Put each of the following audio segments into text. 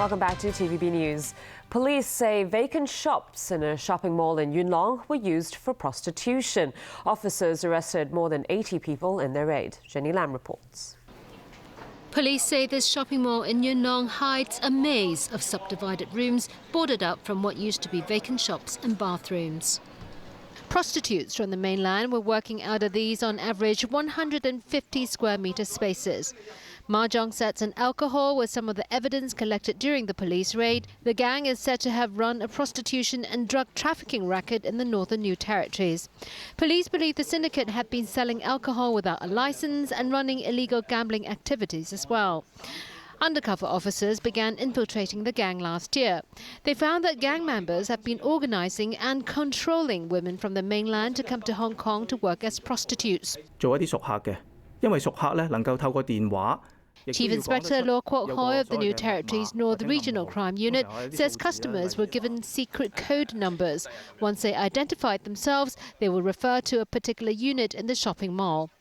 Welcome back to TVB News. Police say vacant shops in a shopping mall in Yuen Long were used for prostitution. Officers arrested more than 80 people in their raid. Jenny Lam reports. Police say this shopping mall in Yuen Long hides a maze of subdivided rooms boarded up from what used to be vacant shops and bathrooms. Prostitutes from the mainland were working out of these on average 150 square metre spaces. Mahjong sets and alcohol were some of the evidence collected during the police raid. The gang is said to have run a prostitution and drug trafficking racket in the northern New Territories. Police believe the syndicate had been selling alcohol without a license and running illegal gambling activities as well. Undercover officers began infiltrating the gang last year. They found that gang members have been organising and controlling women from the mainland to come to Hong Kong to work as prostitutes. Chief Inspector Law Kwok Hoi of the New Territories North Regional Crime Unit says customers were given secret code numbers. Once they identified themselves, they will refer to a particular unit in the shopping mall.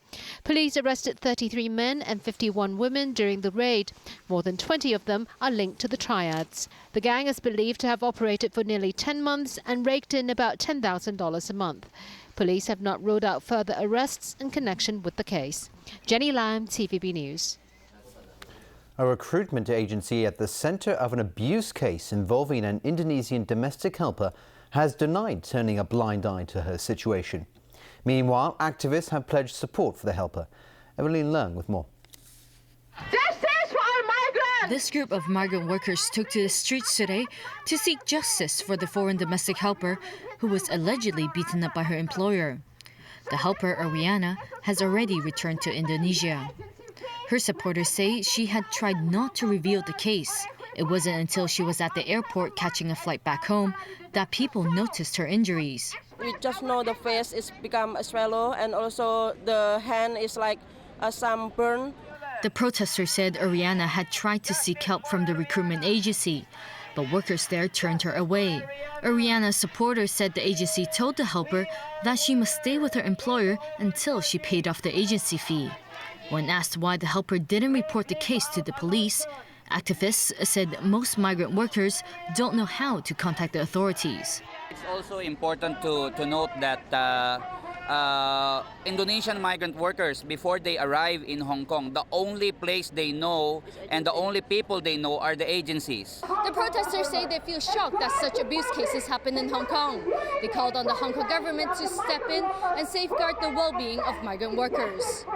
Police arrested 33 men and 51 women during the raid. More than 20 of them are linked to the triads. The gang is believed to have operated for nearly 10 months and raked in about $10,000 a month. Police have not ruled out further arrests in connection with the case. Jenny Lam, TVB News. A recruitment agency at the centre of an abuse case involving an Indonesian domestic helper has denied turning a blind eye to her situation. Meanwhile, activists have pledged support for the helper. Evelyn Leung with more. Justice for all migrants! This group of migrant workers took to the streets today to seek justice for the foreign domestic helper who was allegedly beaten up by her employer. The helper, Ariana, has already returned to Indonesia. Her supporters say she had tried not to reveal the case. It wasn't until she was at the airport catching a flight back home that people noticed her injuries. We just know the face is become swollen and also the hand is like some burn. The protester said Ariana had tried to seek help from the recruitment agency, but workers there turned her away. Ariana's supporters said the agency told the helper that she must stay with her employer until she paid off the agency fee. When asked why the helper didn't report the case to the police, activists said most migrant workers don't know how to contact the authorities. It's also important to note that Indonesian migrant workers, before they arrive in Hong Kong, the only place they know and the only people they know are the agencies. The protesters say they feel shocked that such abuse cases happen in Hong Kong. They called on the Hong Kong government to step in and safeguard the well-being of migrant workers.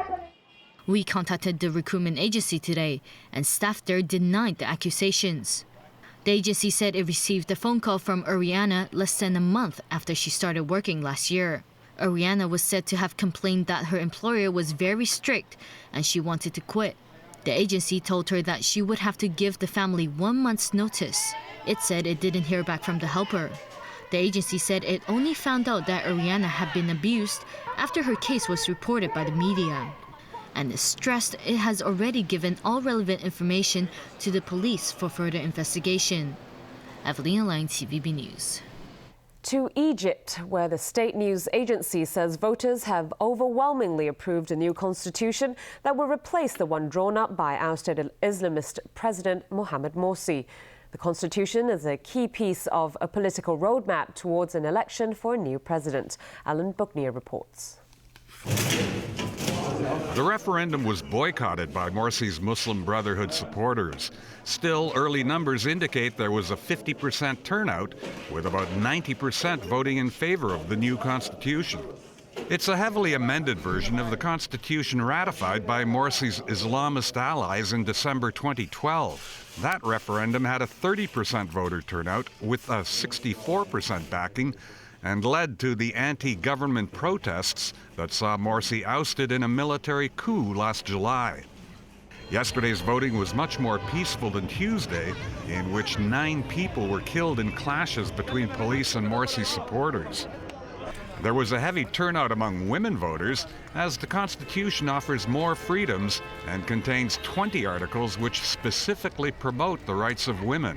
We contacted the recruitment agency today, and staff there denied the accusations. The agency said it received a phone call from Ariana less than a month after she started working last year. Ariana was said to have complained that her employer was very strict and she wanted to quit. The agency told her that she would have to give the family 1 month's notice. It said it didn't hear back from the helper. The agency said it only found out that Ariana had been abused after her case was reported by the media, and is stressed it has already given all relevant information to the police for further investigation. Evelyn Lang, TVB News. To Egypt, where the state news agency says voters have overwhelmingly approved a new constitution that will replace the one drawn up by ousted Islamist President Mohamed Morsi. The constitution is a key piece of a political roadmap towards an election for a new president. Alan Buckner reports. The referendum was boycotted by Morsi's Muslim Brotherhood supporters. Still, early numbers indicate there was a 50% turnout, with about 90% voting in favor of the new constitution. It's a heavily amended version of the constitution ratified by Morsi's Islamist allies in December 2012. That referendum had a 30% voter turnout with a 64% backing, and led to the anti-government protests that saw Morsi ousted in a military coup last July. Yesterday's voting was much more peaceful than Tuesday, in which 9 people were killed in clashes between police and Morsi supporters. There was a heavy turnout among women voters, as the Constitution offers more freedoms and contains 20 articles which specifically promote the rights of women.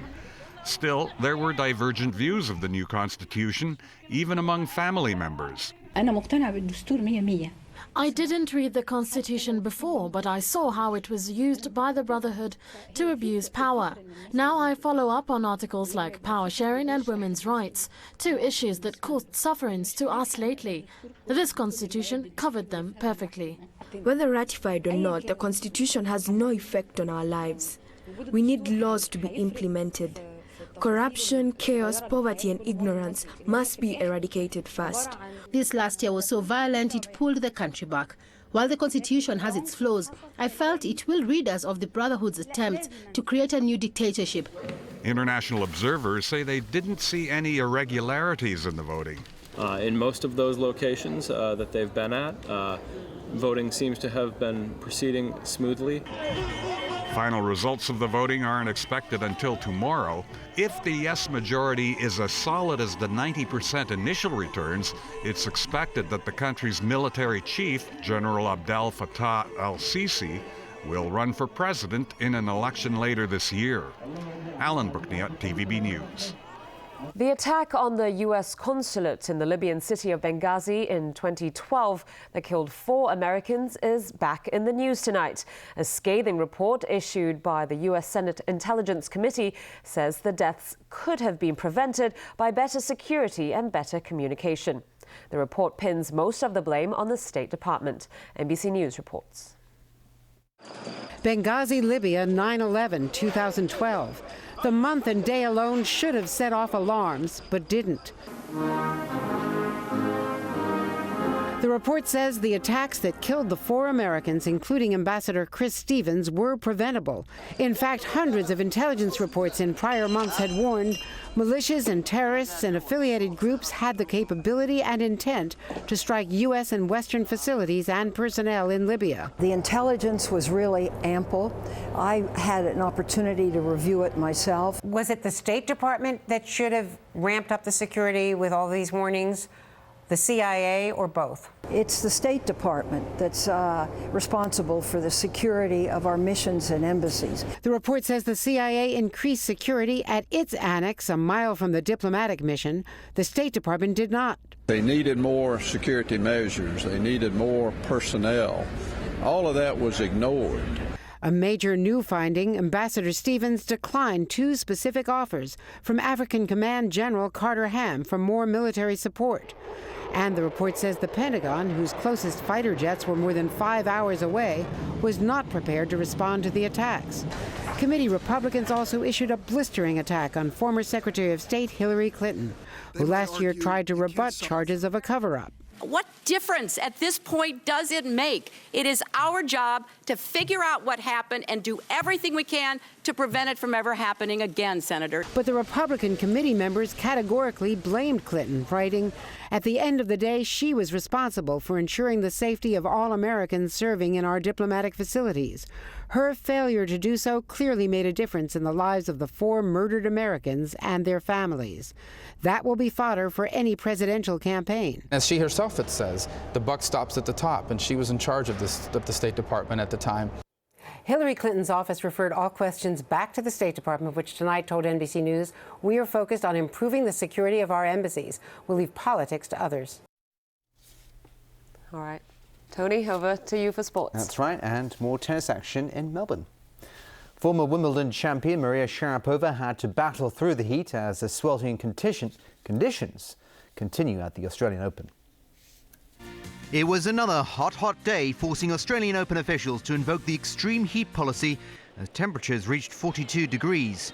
Still, there were divergent views of the new constitution, even among family members. أنا مقتنعة بالدستور 100%. I didn't read the Constitution before, but I saw how it was used by the Brotherhood to abuse power. Now I follow up on articles like power sharing and women's rights, two issues that caused sufferance to us lately. This Constitution covered them perfectly. Whether ratified or not, the Constitution has no effect on our lives. We need laws to be implemented. Corruption, chaos, poverty and ignorance must be eradicated first. This last year was so violent it pulled the country back. While the Constitution has its flaws, I felt it will rid us of the Brotherhood's attempt to create a new dictatorship. International observers say they didn't see any irregularities in the voting. In most of those locations that they've been at, voting seems to have been proceeding smoothly. Final results of the voting aren't expected until tomorrow. If the yes majority is as solid as the 90% initial returns, it's expected that the country's military chief, General Abdel Fattah al-Sisi, will run for president in an election later this year. Alan Brookniat, TVB News. The attack on the U.S. consulate in the Libyan city of Benghazi in 2012 that killed 4 Americans is back in the news tonight. A scathing report issued by the U.S. Senate Intelligence Committee says the deaths could have been prevented by better security and better communication. The report pins most of the blame on the State Department. NBC News reports. Benghazi, Libya, 9/11, 2012. The month and day alone should have set off alarms, but didn't. The report says the attacks that killed the 4 Americans, including Ambassador Chris Stevens, were preventable. In fact, hundreds of intelligence reports in prior months had warned militias and terrorists and affiliated groups had the capability and intent to strike U.S. and Western facilities and personnel in Libya. The intelligence was really ample. I had an opportunity to review it myself. Was it the State Department that should have ramped up the security with all these warnings? The CIA, or both? It's the State Department that's responsible for the security of our missions and embassies. The report says the CIA increased security at its annex a mile from the diplomatic mission. The State Department did not. They needed more security measures. They needed more personnel. All of that was ignored. A major new finding, Ambassador Stevens declined 2 specific offers from African Command General Carter Ham for more military support. And the report says the Pentagon, whose closest fighter jets were more than 5 hours away, was not prepared to respond to the attacks. Committee Republicans also issued a blistering attack on former Secretary of State Hillary Clinton, who last year tried to rebut charges of a cover-up. What difference at this point does it make? It is our job to figure out what happened and do everything we can to prevent it from ever happening again, Senator. But the Republican committee members categorically blamed Clinton, writing, "At the end of the day, she was responsible for ensuring the safety of all Americans serving in our diplomatic facilities. Her failure to do so clearly made a difference in the lives of the 4 murdered Americans and their families. That will be fodder for any presidential campaign." As she herself says, the buck stops at the top, and she was in charge of the State Department at the time. Hillary Clinton's office referred all questions back to the State Department, which tonight told NBC News, "We are focused on improving the security of our embassies. We'll leave politics to others." All right. Tony, over to you for sports. That's right, and more tennis action in Melbourne. Former Wimbledon champion Maria Sharapova had to battle through the heat as the sweltering conditions continue at the Australian Open. It was another hot day, forcing Australian Open officials to invoke the extreme heat policy as temperatures reached 42 degrees.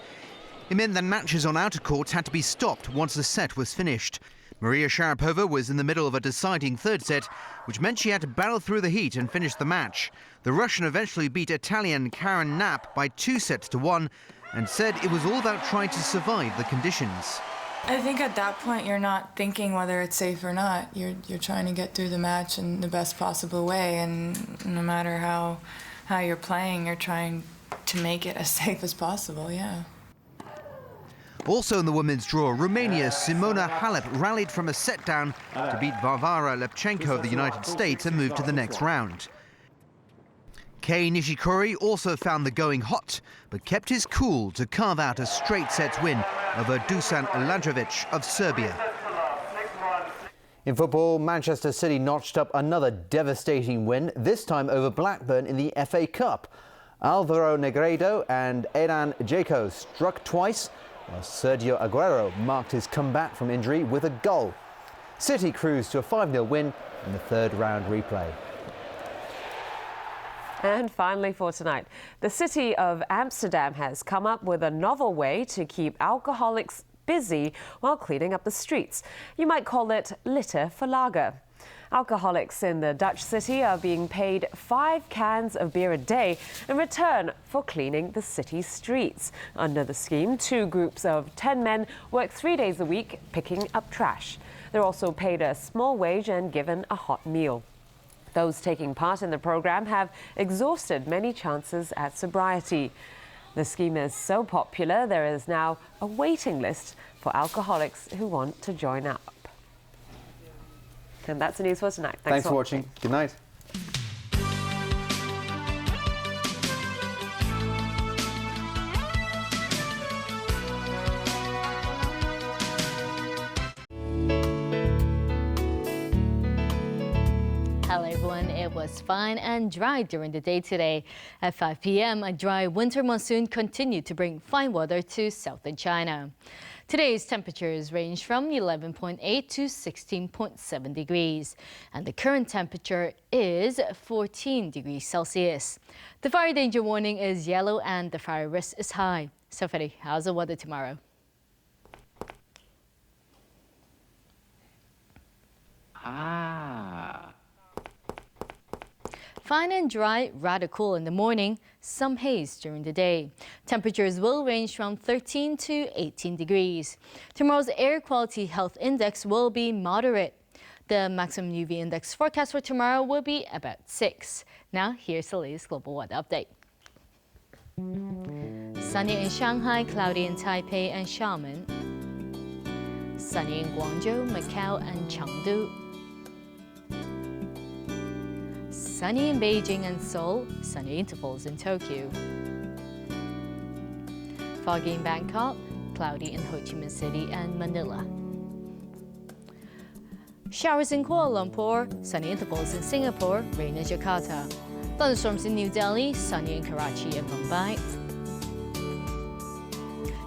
It meant that matches on outer courts had to be stopped once the set was finished. Maria Sharapova was in the middle of a deciding third set, which meant she had to battle through the heat and finish the match. The Russian eventually beat Italian Karen Knapp by 2-1 and said it was all about trying to survive the conditions. I think at that point you're not thinking whether it's safe or not. You're trying to get through the match in the best possible way, and no matter how you're playing, you're trying to make it as safe as possible, yeah. Also in the women's draw, Romania's Simona Halep rallied from a set down to beat Varvara Lepchenko of the United States and move to the next round. Kei Nishikori also found the going hot, but kept his cool to carve out a straight sets win over Dusan Lajovic of Serbia. In football, Manchester City notched up another devastating win, this time over Blackburn in the FA Cup. Alvaro Negredo and Edan Dzeko struck twice, while Sergio Aguero marked his comeback from injury with a goal. City cruised to a 5-0 win in the third round replay. And finally for tonight, the city of Amsterdam has come up with a novel way to keep alcoholics busy while cleaning up the streets. You might call it litter for lager. Alcoholics in the Dutch city are being paid 5 cans of beer a day in return for cleaning the city's streets. Under the scheme, 2 groups of 10 men work 3 days a week picking up trash. They're also paid a small wage and given a hot meal. Those taking part in the program have exhausted many chances at sobriety. The scheme is so popular, there is now a waiting list for alcoholics who want to join up. And that's the news for tonight. Thanks for watching. Good night. Hello everyone, it was fine and dry during the day today. At 5 p.m, a dry winter monsoon continued to bring fine weather to southern China. Today's temperatures range from 11.8 to 16.7 degrees, and the current temperature is 14 degrees Celsius. The fire danger warning is yellow and the fire risk is high. So Freddy, how's the weather tomorrow? Fine and dry, rather cool in the morning, some haze during the day. Temperatures will range from 13 to 18 degrees. Tomorrow's air quality health index will be moderate. The maximum UV index forecast for tomorrow will be about 6. Now, here's the latest global weather update. Sunny in Shanghai, cloudy in Taipei and Xiamen. Sunny in Guangzhou, Macau and Chengdu. Sunny in Beijing and Seoul, sunny intervals in Tokyo. Foggy in Bangkok, cloudy in Ho Chi Minh City and Manila. Showers in Kuala Lumpur, sunny intervals in Singapore, rain in Jakarta. Thunderstorms in New Delhi, sunny in Karachi and Mumbai.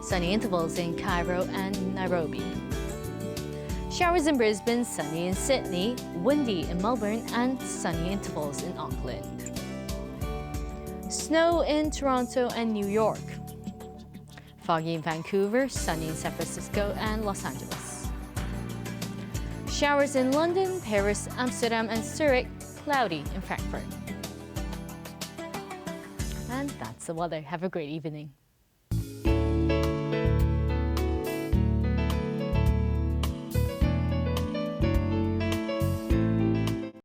Sunny intervals in Cairo and Nairobi. Showers in Brisbane, sunny in Sydney, windy in Melbourne and sunny intervals in Auckland. Snow in Toronto and New York. Foggy in Vancouver, sunny in San Francisco and Los Angeles. Showers in London, Paris, Amsterdam and Zurich, cloudy in Frankfurt. And that's the weather. Have a great evening.